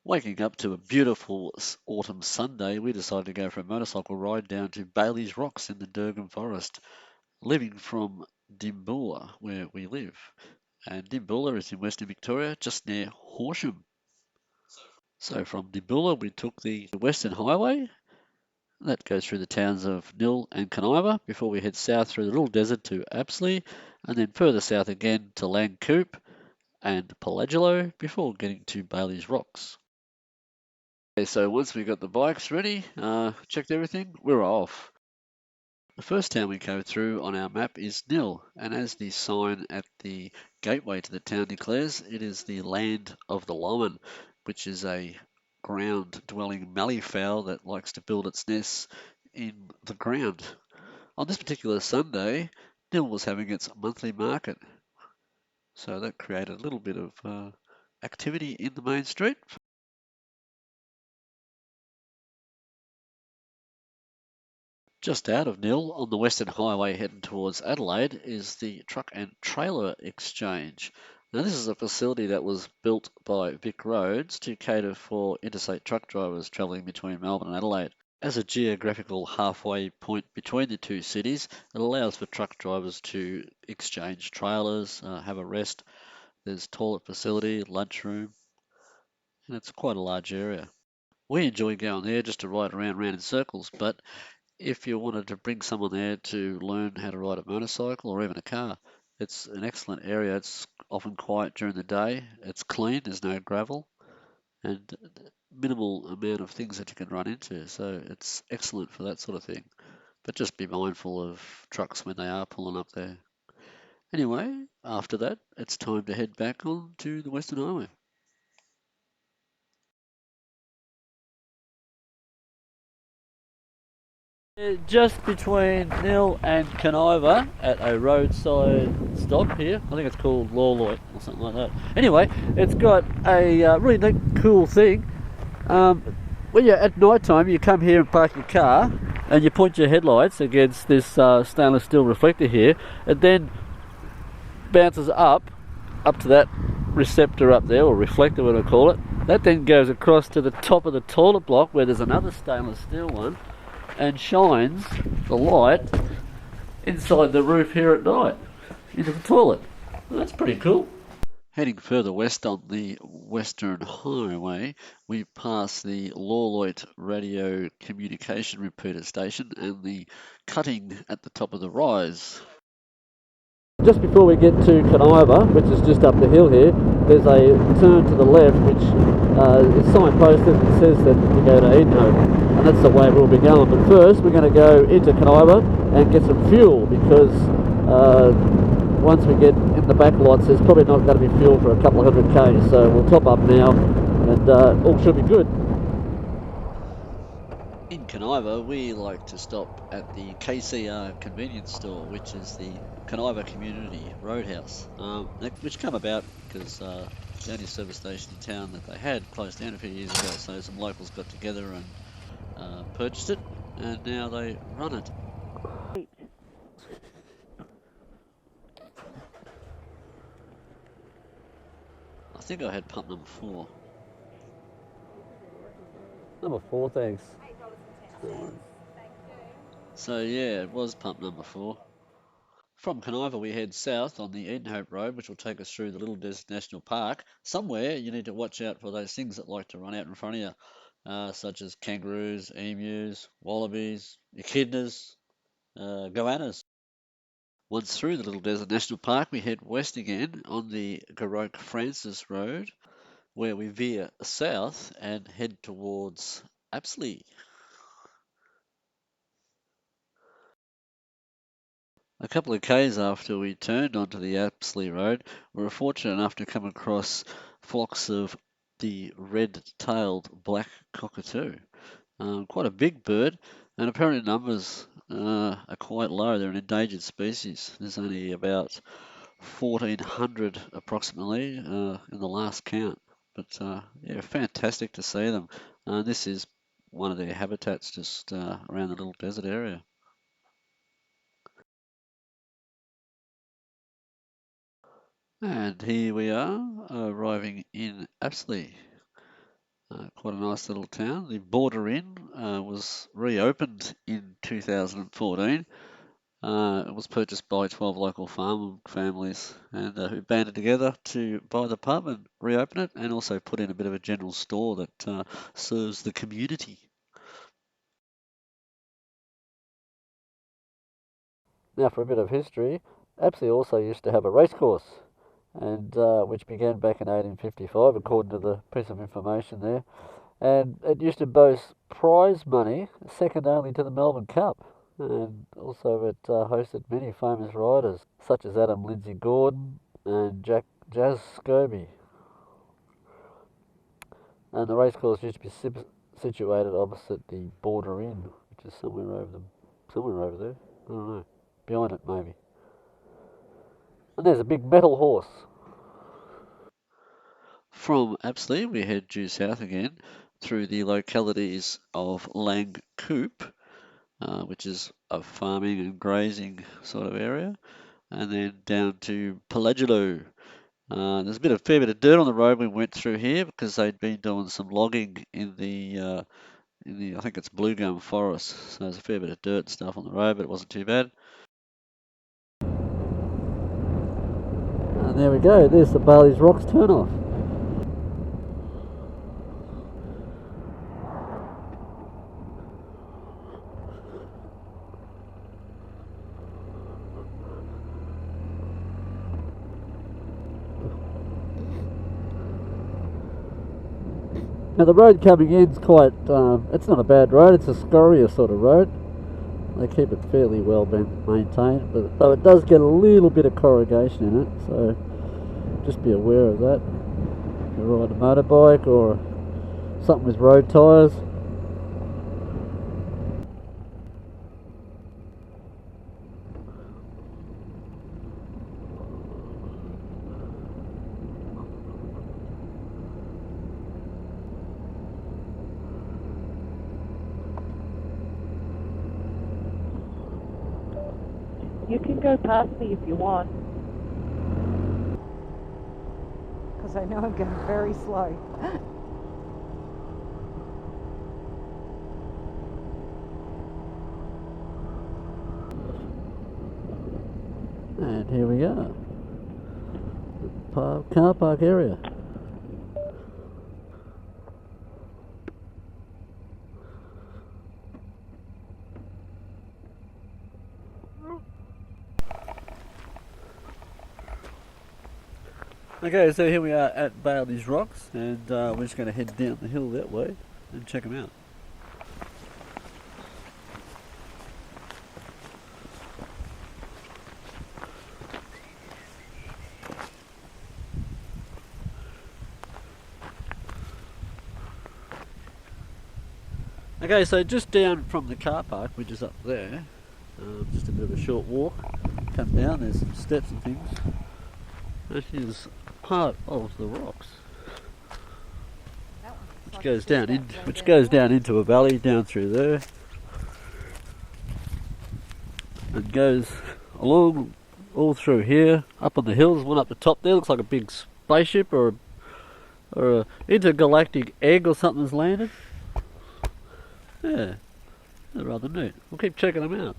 Waking up to a beautiful autumn Sunday, we decided to go for a motorcycle ride down to Bailey's Rocks in the Dergholme Forest, leaving from Dimboola, where we live. And Dimboola is in Western Victoria, just near Horsham. So from Dimboola, we took the Western Highway. That goes through the towns of Nill and Caniva before we head south through the little desert to Apsley, and then further south again to Langcoop and Pelagelo before getting to Bailey's Rocks. Okay, so once we got the bikes ready, checked everything, we're off. The first town we go through on our map is Nill, and as the sign at the gateway to the town declares, it is the land of the Loman, which is a ground-dwelling mallee fowl that likes to build its nests in the ground. On this particular Sunday, Nill was having its monthly market, so that created a little bit of activity in the main street. Just out of Nill, on the Western Highway heading towards Adelaide, is the Truck and Trailer Exchange. Now, this is a facility that was built by Vic Roads to cater for interstate truck drivers travelling between Melbourne and Adelaide. As a geographical halfway point between the two cities, it allows for truck drivers to exchange trailers, have a rest. There's toilet facility, lunchroom, and it's quite a large area. We enjoy going there just to ride around in circles, but if you wanted to bring someone there to learn how to ride a motorcycle or even a car, it's an excellent area. It's often quiet during the day. It's clean. There's no gravel and minimal amount of things that you can run into. So it's excellent for that sort of thing. But just be mindful of trucks when they are pulling up there. Anyway, after that, it's time to head back on to the Western Highway. Just between Nill and Caniva at a roadside stop here. I think it's called Lawloit or something like that. Anyway, it's got a really neat, cool thing. When you're at night time, you come here and park your car and you point your headlights against this stainless steel reflector here. It then bounces up to that receptor up there, or reflector, what I call it. That then goes across to the top of the toilet block where there's another stainless steel one, and shines the light inside the roof here at night into the toilet. Well, that's pretty cool. Heading further west on the Western Highway, we pass the Lawloit radio communication repeater station and the cutting at the top of the rise. Just before we get to Caniva, which is just up the hill here, there's a turn to the left which is signposted and says that you go to Edenhope, and that's the way we'll be going. But first we're going to go into Caniva and get some fuel, because once we get in the back lots there's probably not going to be fuel for a couple of 100 k's, so we'll top up now and all should be good. In Caniva, we like to stop at the KCR convenience store, which is the Caniva Community Roadhouse, which came about because the only service station in town that they had closed down a few years ago, so some locals got together and purchased it, and now they run it. I think I had pump number 4. Number 4, thanks. So yeah, it was pump number 4. From Caniva, we head south on the Edenhope Road, which will take us through the Little Desert National Park. Somewhere you need to watch out for those things that like to run out in front of you, such as kangaroos, emus, wallabies, echidnas, goannas. Once through the Little Desert National Park, we head west again on the Garoque Francis Road, where we veer south and head towards Apsley. A couple of k's after we turned onto the Apsley Road, we were fortunate enough to come across flocks of the red-tailed black cockatoo. Quite a big bird, and apparently numbers are quite low. They're an endangered species. There's only about 1,400 approximately in the last count. But yeah, fantastic to see them. This is one of their habitats just around the little desert area. And here we are, arriving in Apsley. quite a nice little town. The Border Inn was reopened in 2014. It was purchased by 12 local farm families and who banded together to buy the pub and reopen it, and also put in a bit of a general store that serves the community. Now, for a bit of history, Apsley also used to have a racecourse, and which began back in 1855, according to the piece of information there. And it used to boast prize money, second only to the Melbourne Cup. And also it hosted many famous riders, such as Adam Lindsay Gordon and Jazz Scobie. And the racecourse used to be situated opposite the Border Inn, which is somewhere over there. I don't know, behind it maybe. And there's a big metal horse. From Apsley, we head due south again through the localities of Lang Coop, which is a farming and grazing sort of area, and then down to Pelagilo. There's a fair bit of dirt on the road we went through here because they'd been doing some logging in the I think it's Blue Gum Forest. So there's a fair bit of dirt and stuff on the road, but it wasn't too bad. And there we go. There's the Bailey's Rocks turn-off. Now the road coming in is quite, it's not a bad road, it's a scoria sort of road. They keep it fairly well maintained, but though it does get a little bit of corrugation in it, so just be aware of that. If you ride a motorbike or something with road tyres. You can go past me if you want. Because I know I'm going very slow. And here we are. The car park area. Okay, so here we are at Bailey's Rocks, and we're just going to head down the hill that way and check them out. Okay, so just down from the car park, which is up there, just a bit of a short walk, come down, there's some steps and things. This is part of the rocks, which goes down into a valley down through there, and goes along all through here, up on the hills. One up the top there looks like a big spaceship or a intergalactic egg or something's landed. Yeah, they're rather neat. We'll keep checking them out.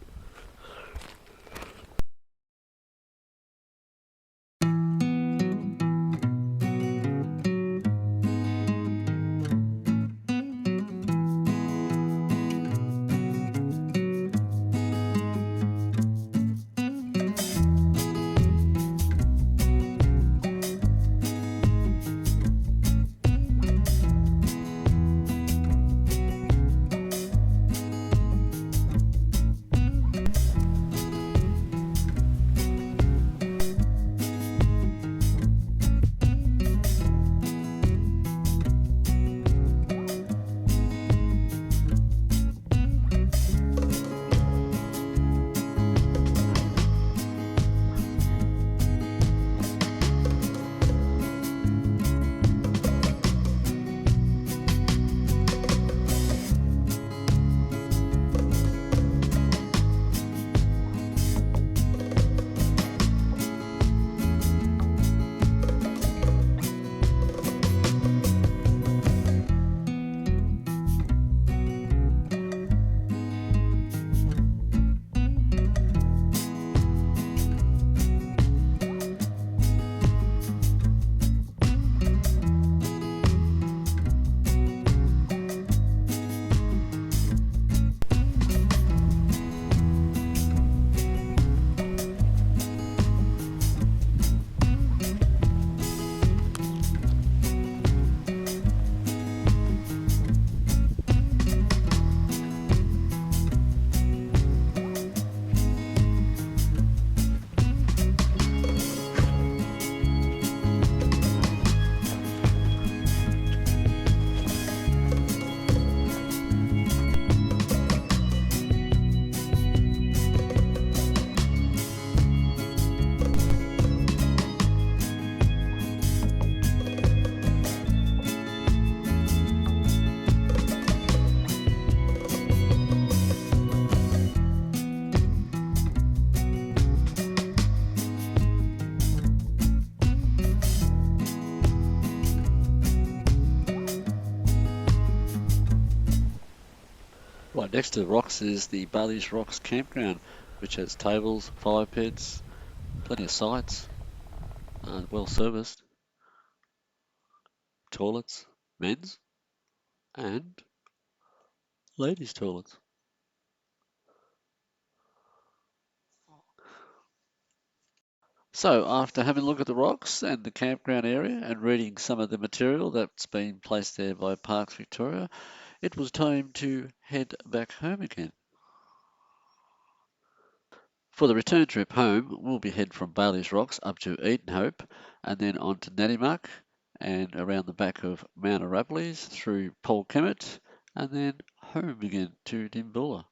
Right next to the rocks is the Bailey's Rocks campground, which has tables, fire pits, plenty of sites, well serviced, toilets, men's and ladies' toilets. So, after having a look at the rocks and the campground area and reading some of the material that's been placed there by Parks Victoria, it was time to head back home again. For the return trip home, we'll be heading from Bailey's Rocks up to Edenhope and then on to Nannymuck and around the back of Mount Arapiles through Polkemmet and then home again to Dimboola.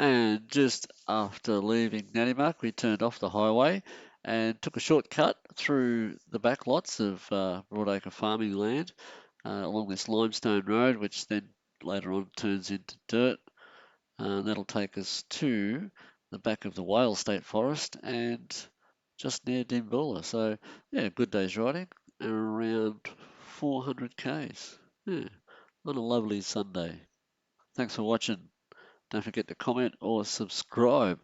And just after leaving Nannymuck, we turned off the highway and took a shortcut through the back lots of Broadacre farming land along this limestone road, which then later on turns into dirt. That'll take us to the back of the Wimmera State Forest and just near Dimboola. So, yeah, good day's riding, around 400 k's. Yeah, on a lovely Sunday. Thanks for watching. Don't forget to comment or subscribe.